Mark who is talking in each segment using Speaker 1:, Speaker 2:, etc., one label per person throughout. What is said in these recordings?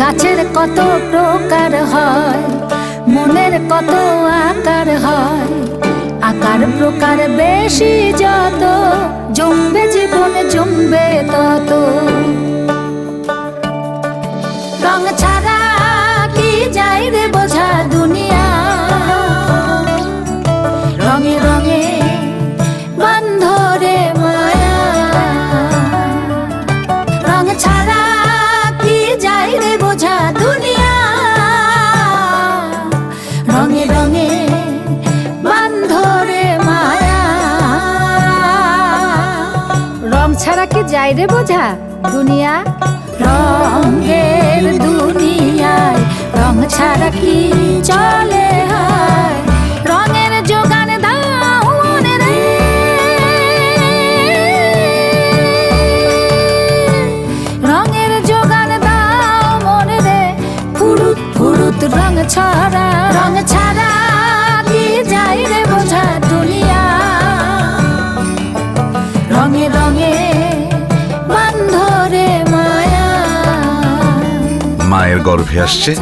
Speaker 1: গাছের কত প্রকার হয়, মনের কত আকার হয়, আকার প্রকার বেশি যত, জমবে জীবন জমবে তত। রং ছাড়া কি যায় রে বোঝা দুনিয়া, রঙে রঙে বান্ধরে মায়া। রং ছাড়া কি যায় রে বোঝা দুনিয়া, রঙে রঙে বান্ধরে মায়া। রং ছাড়া কি যায় রে বোঝা দুনিয়া, রঙের দুনিয়ায় রং ছাড়া কি চলে হয়। রঙের যোগান দাও মনে রে, রঙের যোগান দাও মনে রে, ফুরুত ফুরুত রং ছাড়া। রং ছাড়া কি যায় রে বোঝা দুনিয়া, রঙে রঙে বান্ধরে মায়া।
Speaker 2: মায়ের গর্ভে আসছে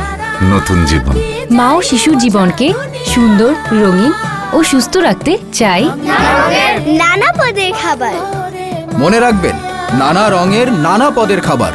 Speaker 2: নতুন জীবন।
Speaker 3: মাও শিশুর জীবনকে সুন্দর, রঙিন ও সুস্থ রাখতে চাই
Speaker 4: নানা পদের খাবার।
Speaker 5: মনে রাখবেন, নানা রঙের নানা পদের খাবার।